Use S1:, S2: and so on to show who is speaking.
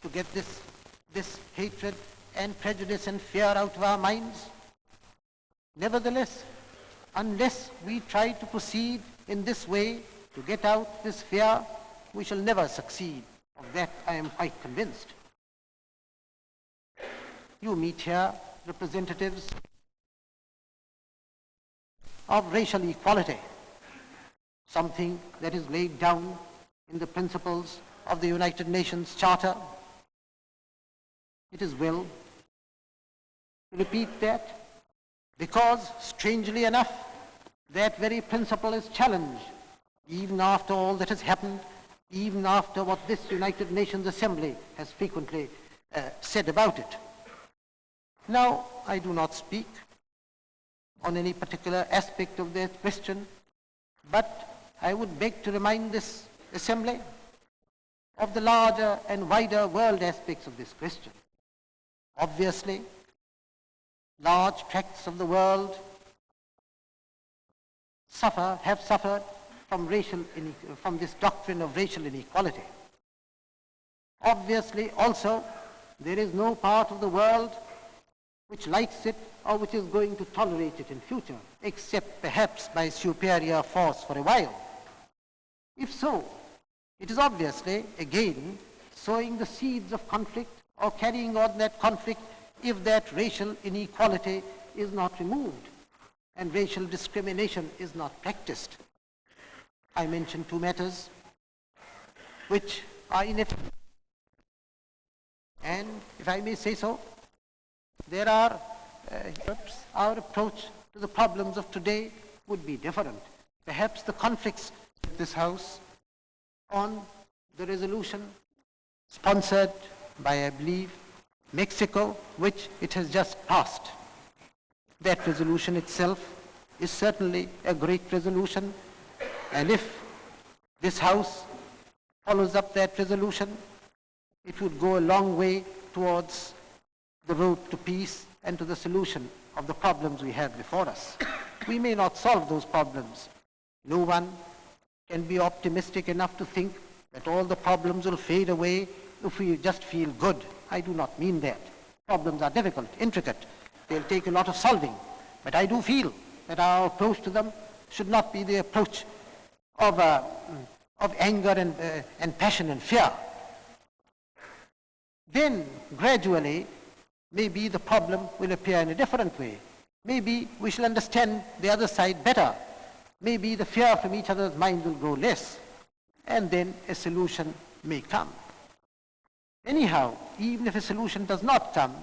S1: to get this hatred and prejudice and fear out of our minds. Nevertheless, unless we try to proceed in this way to get out this fear, we shall never succeed. Of that I am quite convinced. You meet here representatives of racial equality, something that is laid down in the principles of the United Nations Charter. It is well to repeat that because, strangely enough, that very principle is challenged even after all that has happened, even after what this United Nations Assembly has frequently said about it. Now, I do not speak on any particular aspect of that question, but I would beg to remind this Assembly of the larger and wider world aspects of this question. Obviously, large tracts of the world have suffered from this doctrine of racial inequality. Obviously, also, there is no part of the world which likes it or which is going to tolerate it in future, except perhaps by superior force for a while. If so, it is obviously, again, sowing the seeds of conflict or carrying on that conflict if that racial inequality is not removed and racial discrimination is not practiced. I mentioned two matters which are ineffective. And if I may say so, there are our approach to the problems of today would be different. Perhaps the conflicts in this House on the resolution sponsored by, I believe, Mexico, which it has just passed. That resolution itself is certainly a great resolution, and if this House follows up that resolution, it would go a long way towards the road to peace and to the solution of the problems we have before us. We may not solve those problems. No one can be optimistic enough to think that all the problems will fade away if we just feel good. I do not mean that. Problems are difficult, intricate. They'll take a lot of solving. But I do feel that our approach to them should not be the approach of anger and passion and fear. Then, gradually, maybe the problem will appear in a different way. Maybe we shall understand the other side better. Maybe the fear from each other's minds will grow less, and then a solution may come. Anyhow, even if a solution does not come,